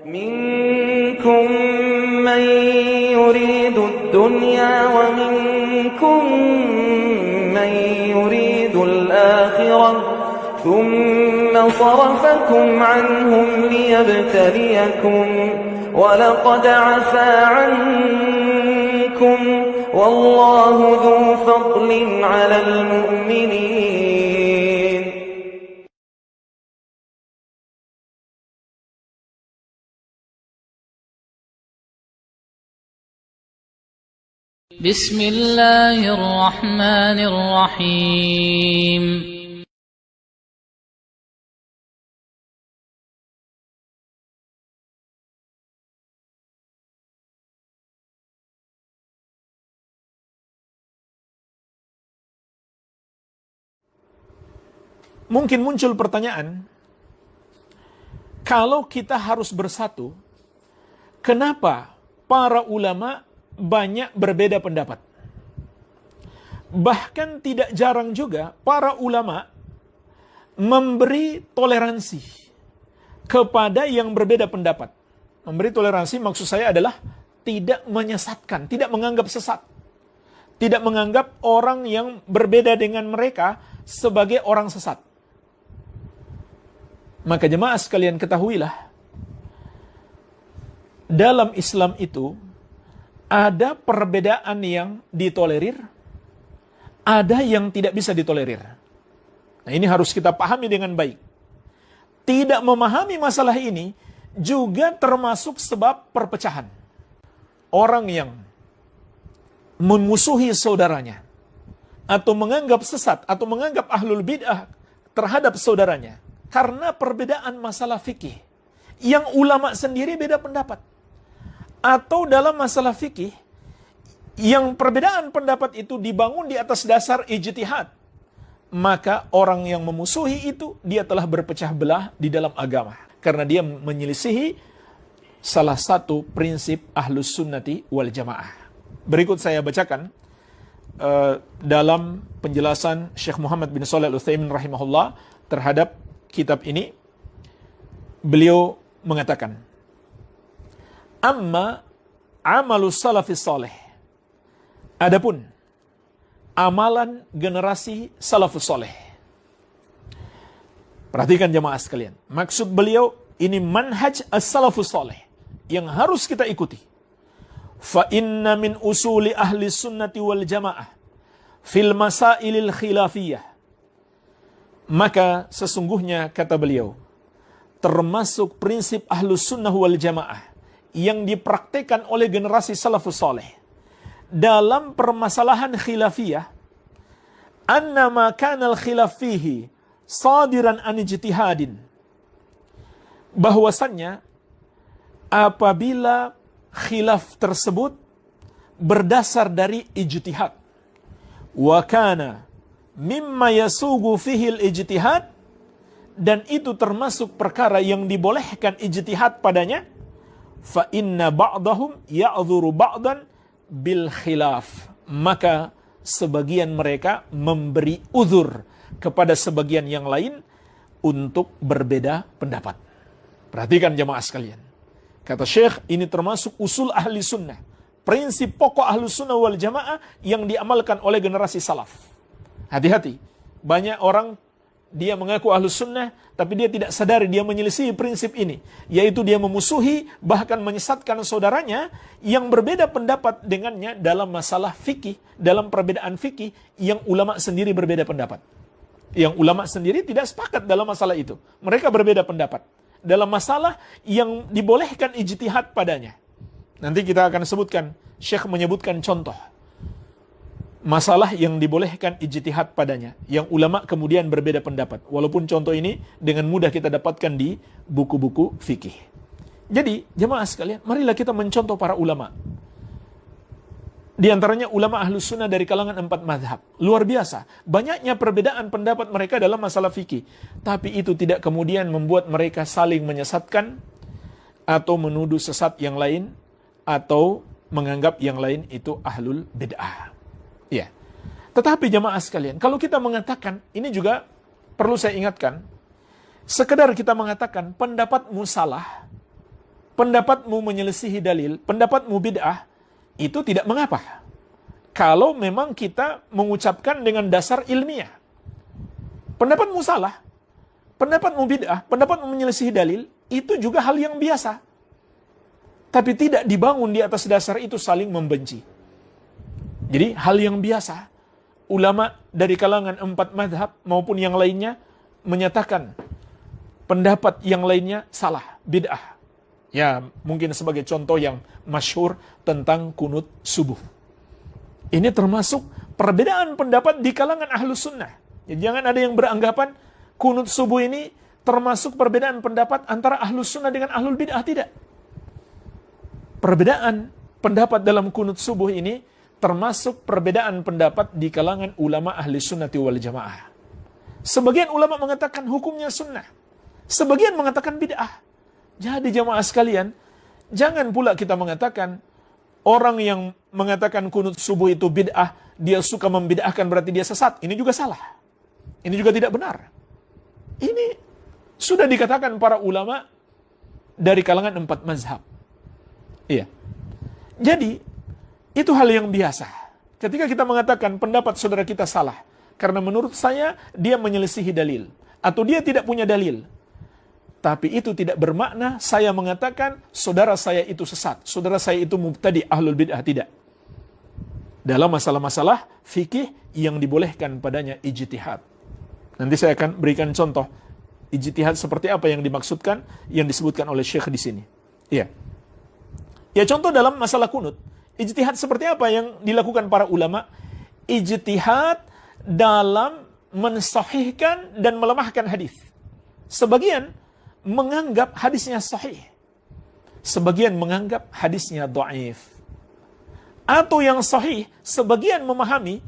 منكم من يريد الدنيا ومنكم من يريد الآخرة ثم صرفكم عنهم ليبتليكم ولقد عفا عنكم والله ذو فضل على المؤمنين. بسم الله الرحمن الرحيم. Mungkin muncul pertanyaan, kalau kita harus bersatu, kenapa para ulama banyak berbeda pendapat? Bahkan tidak jarang juga para ulama memberi toleransi kepada yang berbeda pendapat. Memberi toleransi maksud saya adalah tidak menyesatkan, tidak menganggap sesat. Tidak menganggap orang yang berbeda dengan mereka sebagai orang sesat. Maka jemaah sekalian ketahuilah, dalam Islam itu ada perbedaan yang ditolerir, ada yang tidak bisa ditolerir. Nah, ini harus kita pahami dengan baik. Tidak memahami masalah ini juga termasuk sebab perpecahan. Orang yang memusuhi saudaranya, atau menganggap sesat, atau menganggap ahlul bid'ah terhadap saudaranya, karena perbedaan masalah fikih, yang ulama sendiri beda pendapat. Atau dalam masalah fikih, yang perbedaan pendapat itu dibangun di atas dasar ijtihad, maka orang yang memusuhi itu, dia telah berpecah belah di dalam agama. Karena dia menyelisihi salah satu prinsip ahlus sunnati wal jamaah. Berikut saya bacakan dalam penjelasan Syekh Muhammad bin Shalih Al-Utsaimin rahimahullah terhadap kitab ini. Beliau mengatakan, amma amalus salafis salih, adapun amalan generasi salafus salih. Perhatikan jemaah sekalian, maksud beliau ini manhaj as-salafus salih yang harus kita ikuti. Fa inna min usuli ahli sunnati wal jamaah fil masailil khilafiyah. Maka sesungguhnya, kata beliau, termasuk prinsip ahlus sunnah wal jamaah yang dipraktikkan oleh generasi salafus saleh dalam permasalahan khilafiyah, annama kanal khilaf fihi sadiran an ijtihadin, bahwasannya apabila khilaf tersebut berdasar dari ijtihad, wa kana mimma yasugu fihil ijtihad, dan itu termasuk perkara yang dibolehkan ijtihad padanya, fa inna ba'dahum ya'dhuru ba'dan bil khilaf, maka sebagian mereka memberi uzur kepada sebagian yang lain untuk berbeda pendapat. Perhatikan jemaah sekalian, kata Syekh, ini termasuk usul ahli sunnah, prinsip pokok ahli sunnah wal jamaah yang diamalkan oleh generasi salaf. Hati-hati, banyak orang dia mengaku ahlus sunnah, tapi dia tidak sadari dia menyelisihi prinsip ini, yaitu dia memusuhi, bahkan menyesatkan saudaranya yang berbeda pendapat dengannya dalam masalah fikih, dalam perbedaan fikih yang ulama sendiri berbeda pendapat. Yang ulama sendiri tidak sepakat dalam masalah itu. Mereka berbeda pendapat dalam masalah yang dibolehkan ijtihad padanya. Nanti kita akan sebutkan, Syekh menyebutkan contoh masalah yang dibolehkan ijtihad padanya, yang ulama kemudian berbeda pendapat. Walaupun contoh ini dengan mudah kita dapatkan di buku-buku fikih. Jadi, jemaah sekalian, marilah kita mencontoh para ulama. Di antaranya ulama ahlus sunnah dari kalangan 4 mazhab. Luar biasa, banyaknya perbedaan pendapat mereka dalam masalah fikih. Tapi itu tidak kemudian membuat mereka saling menyesatkan, atau menuduh sesat yang lain, atau menganggap yang lain itu ahlul bid'ah. Ya. Tetapi jemaah sekalian, kalau kita mengatakan, ini juga perlu saya ingatkan, sekedar kita mengatakan pendapatmu salah, pendapatmu menyelisihi dalil, pendapatmu bid'ah, itu tidak mengapa. Kalau memang kita mengucapkan dengan dasar ilmiah. Pendapatmu salah, pendapatmu bid'ah, pendapatmu menyelisihi dalil, itu juga hal yang biasa. Tapi tidak dibangun di atas dasar itu saling membenci. Jadi hal yang biasa. Ulama dari kalangan 4 mazhab maupun yang lainnya menyatakan pendapat yang lainnya salah, bid'ah. Ya, mungkin sebagai contoh yang masyhur tentang kunut subuh. Ini termasuk perbedaan pendapat di kalangan ahlus sunnah. Jadi jangan ada yang beranggapan kunut subuh ini termasuk perbedaan pendapat antara ahlus sunnah dengan ahlul bid'ah. Tidak. Perbedaan pendapat dalam kunut subuh ini termasuk perbedaan pendapat di kalangan ulama ahli sunnati wal jamaah. Sebagian ulama mengatakan hukumnya sunnah, sebagian mengatakan bid'ah. Jadi jamaah sekalian, jangan pula kita mengatakan orang yang mengatakan kunut subuh itu bid'ah, dia suka membid'ahkan berarti dia sesat. Ini juga salah. Ini juga tidak benar. Ini sudah dikatakan para ulama dari kalangan 4 mazhab. Iya. Jadi, itu hal yang biasa. Ketika kita mengatakan pendapat saudara kita salah, karena menurut saya dia menyelisihi dalil, atau dia tidak punya dalil. Tapi itu tidak bermakna saya mengatakan saudara saya itu sesat, saudara saya itu mubtadi, ahlul bid'ah, tidak. Dalam masalah-masalah fikih yang dibolehkan padanya ijtihad. Nanti saya akan berikan contoh ijtihad seperti apa yang dimaksudkan, yang disebutkan oleh Syekh di sini. Iya. Ya, contoh dalam masalah kunut. Ijtihad seperti apa yang dilakukan para ulama? Ijtihad dalam mensahihkan dan melemahkan hadis. Sebagian menganggap hadisnya sahih. Sebagian menganggap hadisnya dhaif. Atau yang sahih, sebagian memahami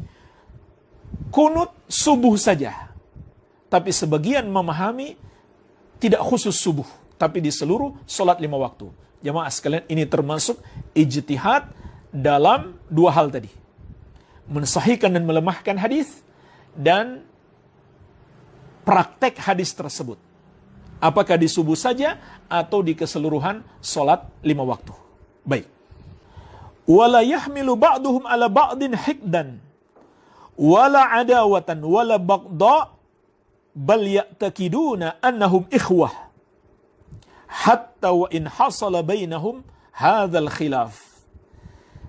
kunut subuh saja. Tapi sebagian memahami tidak khusus subuh, tapi di seluruh sholat 5 waktu. Jamaah sekalian, ini termasuk ijtihad dalam 2 hal tadi. Mensahihkan dan melemahkan hadis dan praktek hadis tersebut. Apakah di subuh saja atau di keseluruhan sholat 5 waktu. Baik. Wala yahmilu ba'duhum ala ba'din hikdan wala adawatan wala bagda bal ya'takiduna annahum ikhwah hatta wa in hasala bainahum hadzal khilaf.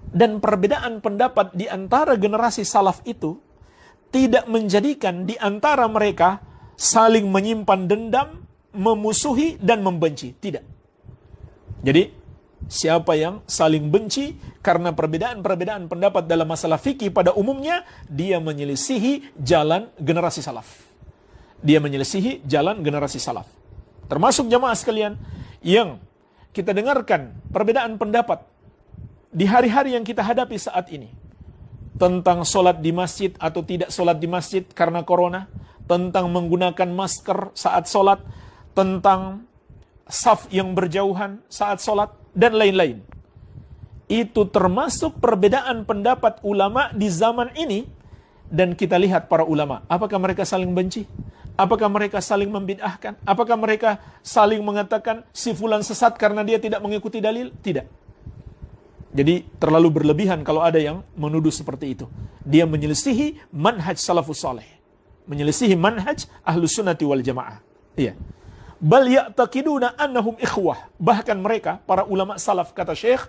Dan perbedaan pendapat di antara generasi salaf itu tidak menjadikan di antara mereka saling menyimpan dendam, memusuhi dan membenci. Tidak. Jadi siapa yang saling benci karena perbedaan-perbedaan pendapat dalam masalah fikih pada umumnya, dia menyelisihi jalan generasi salaf. Dia menyelisihi jalan generasi salaf. Termasuk jamaah sekalian yang kita dengarkan perbedaan pendapat di hari-hari yang kita hadapi saat ini. Tentang sholat di masjid atau tidak sholat di masjid karena corona. Tentang menggunakan masker saat sholat. Tentang saf yang berjauhan saat sholat. Dan lain-lain. Itu termasuk perbedaan pendapat ulama di zaman ini. Dan kita lihat para ulama. Apakah mereka saling benci? Apakah mereka saling membid'ahkan? Apakah mereka saling mengatakan si fulan sesat karena dia tidak mengikuti dalil? Tidak. Jadi terlalu berlebihan kalau ada yang menuduh seperti itu. Dia menyelisihi manhaj salafus saleh. Menyelisihi manhaj ahlus sunnati wal jamaah. Iya. Bal ya'taqiduna annahum ikhwah. Bahkan mereka, para ulama salaf, kata Syekh,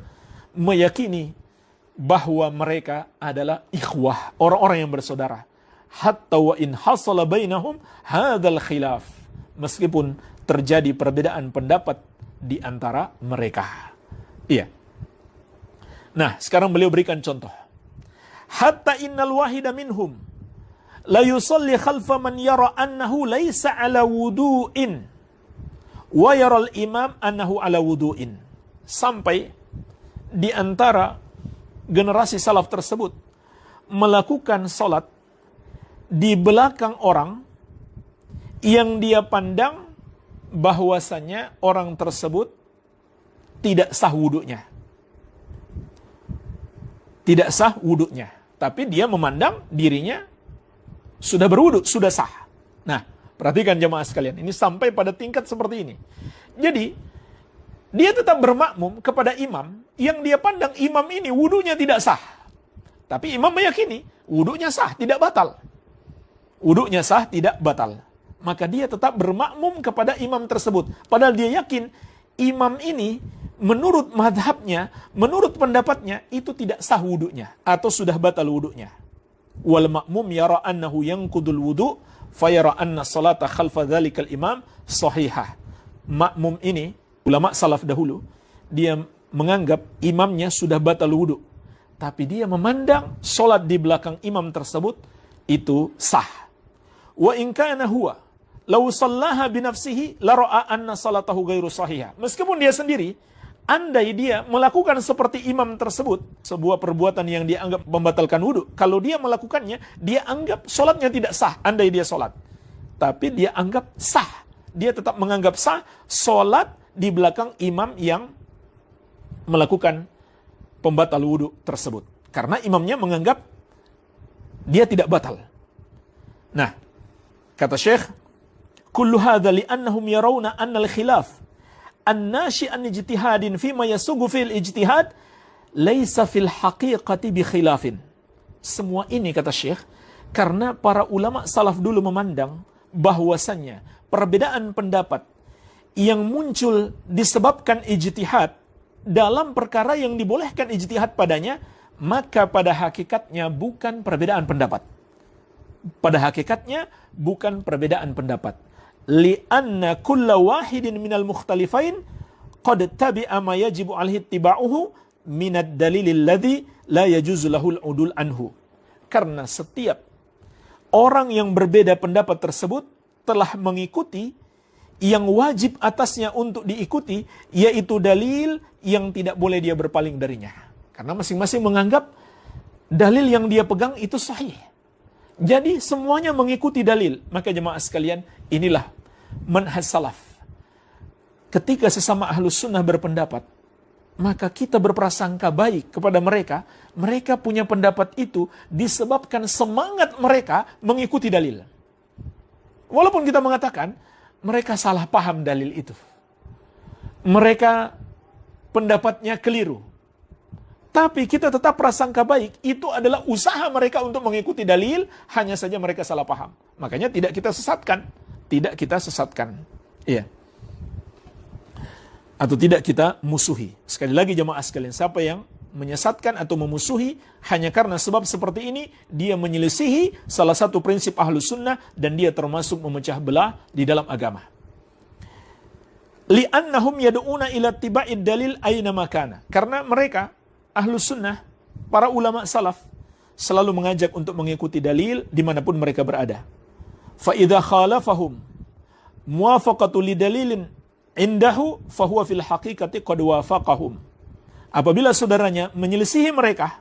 meyakini bahwa mereka adalah ikhwah. Orang-orang yang bersaudara. Hatta wa in hasala bainahum hadzal khilaf. Meskipun terjadi perbedaan pendapat di antara mereka. Iya. Nah, sekarang beliau berikan contoh. Hatta innal wahida minhum la yusalli khalfa man yara annahu laisa ala wudu'in wa yara al-imam annahu ala wudu'in. Sampai di antara generasi salaf tersebut melakukan salat di belakang orang yang dia pandang bahwasanya orang tersebut tidak sah wudunya. Tidak sah wudunya. Tapi dia memandang dirinya sudah berwudu, sudah sah. Nah, perhatikan jemaah sekalian. Ini sampai pada tingkat seperti ini. Jadi, dia tetap bermakmum kepada imam yang dia pandang imam ini wudunya tidak sah. Tapi imam meyakini wudunya sah, tidak batal. Wudunya sah, tidak batal. Maka dia tetap bermakmum kepada imam tersebut. Padahal dia yakin imam ini menurut madhabnya, menurut pendapatnya, itu tidak sah wudunya atau sudah batal wudunya. Wal makmum yara annahu yanqudul wudu fayara anna salata khalfa dhalikal imam sahihah. Makmum ini, ulama salaf dahulu, dia menganggap imamnya sudah batal wudu. Tapi dia memandang solat di belakang imam tersebut itu sah. Wa in kana huwa law sallaha bi nafsihi la ra'a anna salatahu ghairu sahihah. Meskipun dia sendiri, andai dia melakukan seperti imam tersebut, sebuah perbuatan yang dia anggap membatalkan wudu, kalau dia melakukannya, dia anggap solatnya tidak sah, andai dia solat. Tapi dia anggap sah. Dia tetap menganggap sah solat di belakang imam yang melakukan pembatal wudu tersebut. Karena imamnya menganggap dia tidak batal. Nah, kata Syekh, kullu hadza li'annahum yarawna anna al-khilaf an-nashi' an ijtihadin fima yasugu fil ijtihad laisa fil haqiqati bi khilafin. Semua ini, kata Syekh, karena para ulama salaf dulu memandang bahwasannya perbedaan pendapat yang muncul disebabkan ijtihad dalam perkara yang dibolehkan ijtihad padanya, maka pada hakikatnya bukan perbedaan pendapat. Pada hakikatnya bukan perbedaan pendapat. Li'anna kulla wahidin minal mukhtalifain qad tabi'a ma yajibu alaihi ittiba'uhu minad dalilil ladzi la yajuzu lahul udul anhu. Karena setiap orang yang berbeda pendapat tersebut telah mengikuti yang wajib atasnya untuk diikuti, yaitu dalil yang tidak boleh dia berpaling darinya. Karena masing-masing menganggap dalil yang dia pegang itu sahih. Jadi semuanya mengikuti dalil. Maka jemaah sekalian, inilah manhaj salaf. Ketika sesama ahlus sunnah berpendapat, maka kita berprasangka baik kepada mereka. Mereka punya pendapat itu disebabkan semangat mereka mengikuti dalil. Walaupun kita mengatakan mereka salah paham dalil itu, mereka pendapatnya keliru, tapi kita tetap prasangka baik. Itu adalah usaha mereka untuk mengikuti dalil, hanya saja mereka salah paham. Makanya tidak kita sesatkan. Tidak kita sesatkan. Iya. Atau tidak kita musuhi. Sekali lagi jemaah sekalian, siapa yang menyesatkan atau memusuhi hanya karena sebab seperti ini, dia menyelisihi salah satu prinsip ahlus sunnah dan dia termasuk memecah belah di dalam agama. Li'annahum yad'una ila tiba'id dalil aina makana. Karena mereka ahlus sunnah, para ulama salaf, selalu mengajak untuk mengikuti dalil dimanapun mereka berada. Fa idza khalafahum muwafaqatu lidalilin indahu fahuwa fil haqiqati qad wafaqahum. Apabila saudaranya menyelisihi mereka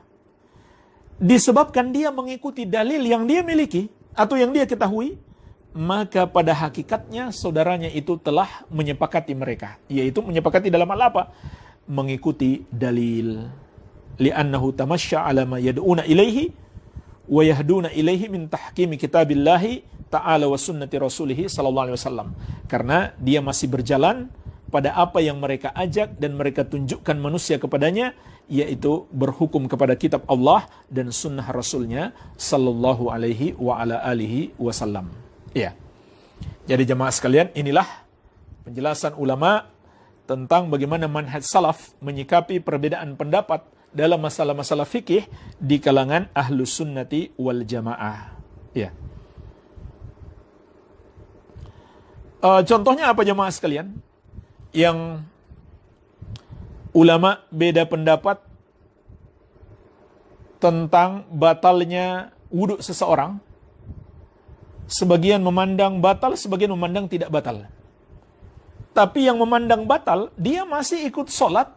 disebabkan dia mengikuti dalil yang dia miliki atau yang dia ketahui, maka pada hakikatnya saudaranya itu telah menyepakati mereka, yaitu menyepakati dalam hal apa? Mengikuti dalil. Li'annahu tamasya ala ma yad'una ilaihi wa yahduna ilaihi min tahkimi kitabillahi ta'ala wa sunnati rasulihi sallallahu alaihi wasallam. Karena dia masih berjalan pada apa yang mereka ajak dan mereka tunjukkan manusia kepadanya, yaitu berhukum kepada kitab Allah dan sunnah Rasulnya sallallahu alaihi wa ala alihi wasallam. Ya. Jadi jemaah sekalian, inilah penjelasan ulama tentang bagaimana manhaj salaf menyikapi perbedaan pendapat dalam masalah-masalah fikih di kalangan ahlus sunnati wal jamaah. Ya. Contohnya apa jemaah sekalian? Yang ulama beda pendapat tentang batalnya wudhu seseorang. Sebagian memandang batal, sebagian memandang tidak batal. Tapi yang memandang batal, dia masih ikut sholat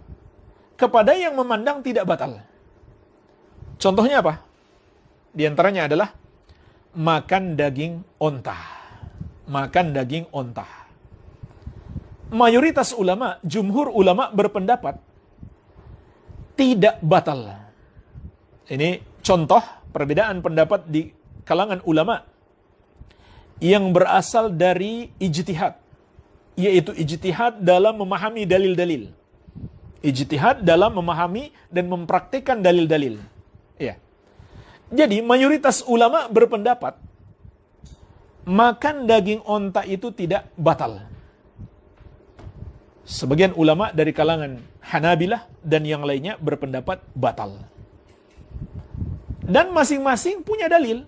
kepada yang memandang tidak batal. Contohnya apa? Di antaranya adalah makan daging onta. Makan daging onta. Mayoritas ulama, jumhur ulama berpendapat tidak batal. Ini contoh perbedaan pendapat di kalangan ulama yang berasal dari ijtihad, yaitu ijtihad dalam memahami dalil-dalil. Ijtihad dalam memahami dan mempraktikkan dalil-dalil. Ya. Jadi mayoritas ulama berpendapat makan daging onta itu tidak batal. Sebagian ulama dari kalangan Hanabilah dan yang lainnya berpendapat batal. Dan masing-masing punya dalil.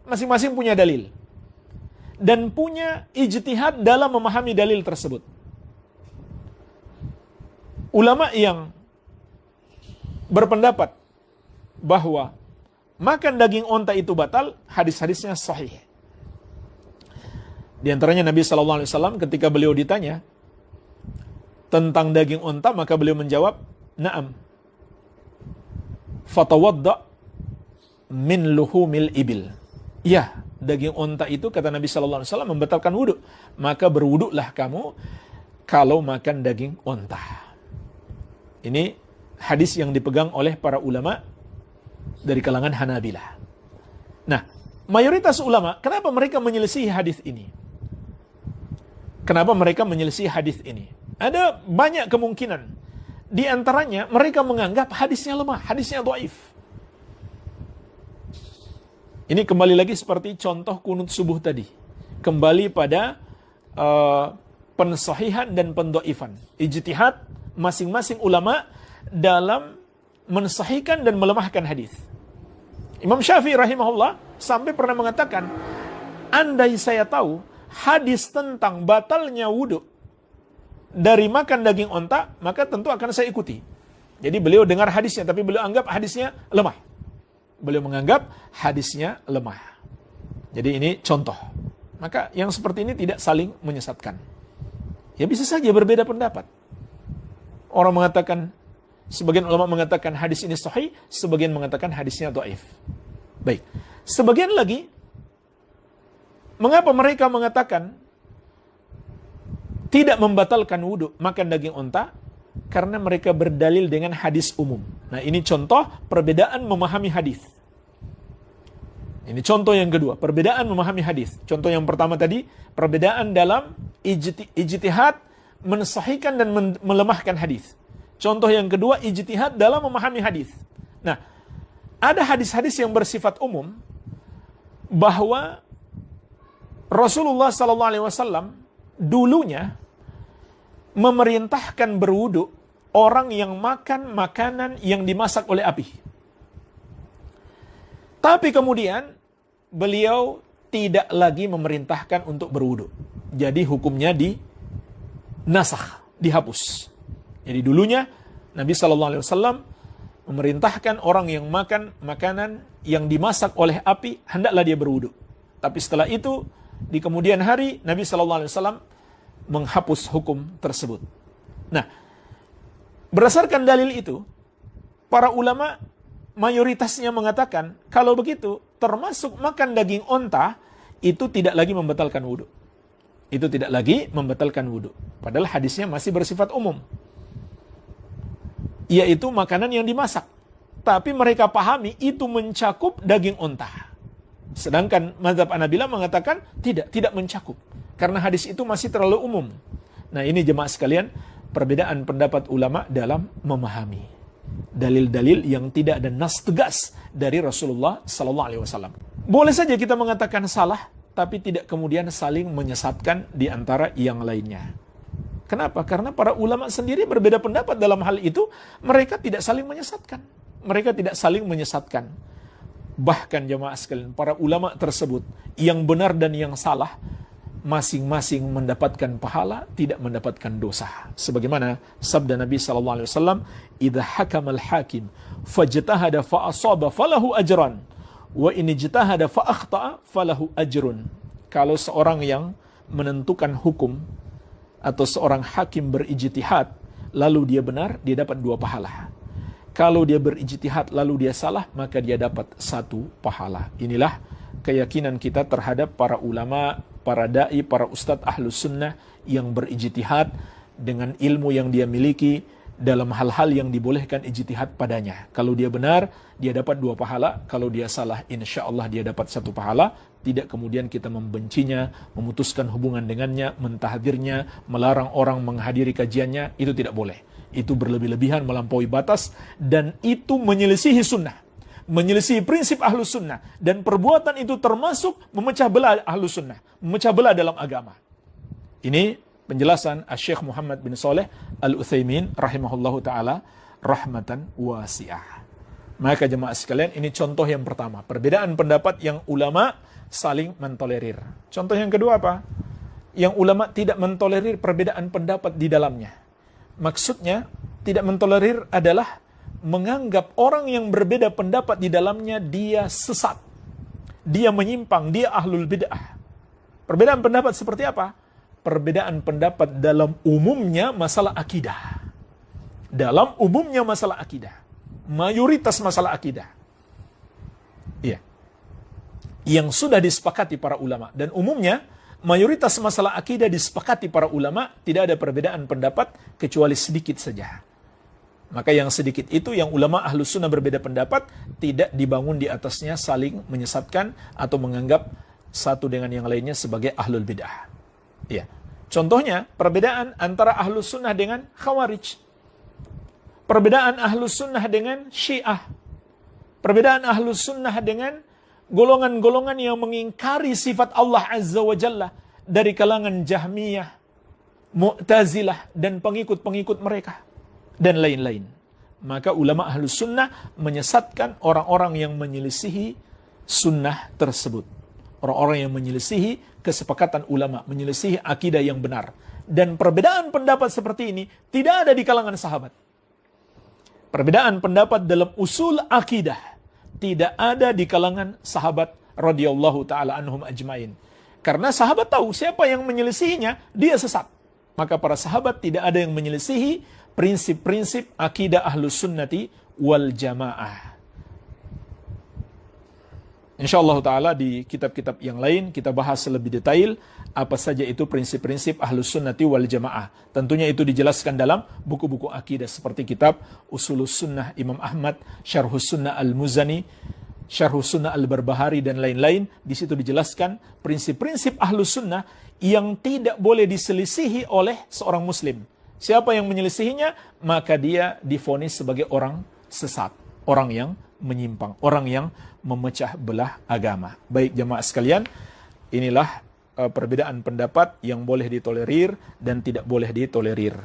Masing-masing punya dalil. Dan punya ijtihad dalam memahami dalil tersebut. Ulama yang berpendapat bahwa makan daging onta itu batal, hadis-hadisnya sahih. Di antaranya Nabi SAW ketika beliau ditanya tentang daging onta, maka beliau menjawab, na'am. Fatawadda min luhumil ibil. Ya, daging onta itu, kata Nabi SAW, membatalkan wudhu. Maka berwuduklah kamu kalau makan daging onta. Ini hadis yang dipegang oleh para ulama dari kalangan Hanabilah. Nah, mayoritas ulama, kenapa mereka menyelisihi hadis ini? Kenapa mereka menyelisihi hadis ini? Ada banyak kemungkinan. Di antaranya, mereka menganggap hadisnya lemah, hadisnya dhaif. Ini kembali lagi seperti contoh kunut subuh tadi. Kembali pada pensahihan dan pendhaifan. Ijtihad masing-masing ulama dalam mensahihkan dan melemahkan hadis. Imam Syafi'i rahimahullah sampai pernah mengatakan, andai saya tahu hadis tentang batalnya wudhu dari makan daging onta, maka tentu akan saya ikuti. Jadi beliau dengar hadisnya, tapi beliau anggap hadisnya lemah. Beliau menganggap hadisnya lemah. Jadi ini contoh. Maka yang seperti ini tidak saling menyesatkan. Ya bisa saja berbeda pendapat. Orang mengatakan, sebagian ulama mengatakan hadis ini sahih, sebagian mengatakan hadisnya dhaif. Baik. Sebagian lagi, mengapa mereka mengatakan tidak membatalkan wudhu makan daging onta? Karena mereka berdalil dengan hadis umum. Nah, ini contoh perbedaan memahami hadis. Ini contoh yang kedua, perbedaan memahami hadis. Contoh yang pertama tadi, perbedaan dalam ijtihad mensahihkan dan melemahkan hadis. Contoh yang kedua, ijtihad dalam memahami hadis. Nah, ada hadis-hadis yang bersifat umum bahwa Rasulullah SAW dulunya memerintahkan berwudu orang yang makan makanan yang dimasak oleh api. Tapi kemudian beliau tidak lagi memerintahkan untuk berwudu. Jadi hukumnya nasakh, dihapus. Jadi dulunya Nabi SAW memerintahkan orang yang makan makanan yang dimasak oleh api, hendaklah dia berwudu. Tapi setelah itu, di kemudian hari, Nabi SAW menghapus hukum tersebut. Nah, berdasarkan dalil itu, para ulama mayoritasnya mengatakan, kalau begitu, termasuk makan daging onta, itu tidak lagi membatalkan wudu. Itu tidak lagi membatalkan wudu. Padahal hadisnya masih bersifat umum. Yaitu makanan yang dimasak. Tapi mereka pahami itu mencakup daging onta. Sedangkan mazhab Hanabilah mengatakan tidak mencakup. Karena hadis itu masih terlalu umum. Nah, ini jemaah sekalian, perbedaan pendapat ulama dalam memahami dalil-dalil yang tidak ada nas tegas dari Rasulullah SAW. Boleh saja kita mengatakan salah, tapi tidak kemudian saling menyesatkan di antara yang lainnya. Kenapa? Karena para ulama sendiri berbeda pendapat dalam hal itu, mereka tidak saling menyesatkan. Mereka tidak saling menyesatkan. Bahkan jemaah sekalian, para ulama tersebut, yang benar dan yang salah, masing-masing mendapatkan pahala, tidak mendapatkan dosa. Sebagaimana sabda Nabi SAW, "Idza hakamal hakim, fajtahada fa asaba falahu ajran, wa in ijtahada fa akhta'a falahu ajrun." Kalau seorang yang menentukan hukum, atau seorang hakim berijtihad, lalu dia benar, dia dapat 2 pahala. Kalau dia berijtihad lalu dia salah, maka dia dapat 1 pahala. Inilah keyakinan kita terhadap para ulama, para da'i, para ustadz ahlus sunnah yang berijtihad dengan ilmu yang dia miliki dalam hal-hal yang dibolehkan ijtihad padanya. Kalau dia benar, dia dapat 2 pahala. Kalau dia salah, insya Allah dia dapat 1 pahala. Tidak kemudian kita membencinya, memutuskan hubungan dengannya, mentahdirnya, melarang orang menghadiri kajiannya, itu tidak boleh. Itu berlebih-lebihan, melampaui batas, dan itu menyelisihi sunnah, menyelisihi prinsip ahlus sunnah, dan perbuatan itu termasuk memecah belah ahlus sunnah, memecah belah dalam agama. Ini penjelasan Syekh Muhammad bin Shalih Al-Utsaimin rahimahullahu ta'ala rahmatan wasi'ah. Maka jemaah sekalian, ini contoh yang pertama, perbedaan pendapat yang ulama saling mentolerir. Contoh yang kedua apa? Yang ulama tidak mentolerir perbedaan pendapat di dalamnya. Maksudnya, tidak mentolerir adalah menganggap orang yang berbeda pendapat di dalamnya dia sesat, dia menyimpang, dia ahlul bid'ah. Perbedaan pendapat seperti apa? Perbedaan pendapat dalam umumnya masalah akidah. Dalam umumnya masalah akidah. Mayoritas masalah akidah. Iya. Yang sudah disepakati para ulama. Dan umumnya, mayoritas masalah akidah disepakati para ulama, tidak ada perbedaan pendapat kecuali sedikit saja. Maka yang sedikit itu yang ulama ahlus sunnah berbeda pendapat, tidak dibangun di atasnya saling menyesatkan atau menganggap satu dengan yang lainnya sebagai ahlul bid'ah. Ya. Contohnya, perbedaan antara ahlus sunnah dengan khawarij. Perbedaan ahlus sunnah dengan syiah. Perbedaan ahlus sunnah dengan golongan-golongan yang mengingkari sifat Allah Azza wa Jalla dari kalangan Jahmiyah, Mu'tazilah, dan pengikut-pengikut mereka, dan lain-lain. Maka ulama ahlus sunnah menyesatkan orang-orang yang menyelisihi sunnah tersebut. Orang-orang yang menyelisihi kesepakatan ulama, menyelisihi akidah yang benar. Dan perbedaan pendapat seperti ini tidak ada di kalangan sahabat. Perbedaan pendapat dalam usul akidah tidak ada di kalangan sahabat radhiyallahu taala anhum ajmain. Karena sahabat tahu siapa yang menyelisihinya, dia sesat. Maka para sahabat tidak ada yang menyelisihi prinsip-prinsip akidah ahlus sunnati wal jamaah. InsyaAllah ta'ala di kitab-kitab yang lain kita bahas lebih detail apa saja itu prinsip-prinsip ahlus sunnati wal jamaah. Tentunya itu dijelaskan dalam buku-buku akidah seperti kitab Usulus Sunnah Imam Ahmad, Syarhus Sunnah Al-Muzani, Syarhus Sunnah Al-Barbahari, dan lain-lain. Di situ dijelaskan prinsip-prinsip ahlus sunnah yang tidak boleh diselisihi oleh seorang muslim. Siapa yang menyelisihinya, maka dia divonis sebagai orang sesat, orang yang menyimpang, orang yang memecah belah agama. Baik jemaah sekalian, inilah perbedaan pendapat yang boleh ditolerir dan tidak boleh ditolerir.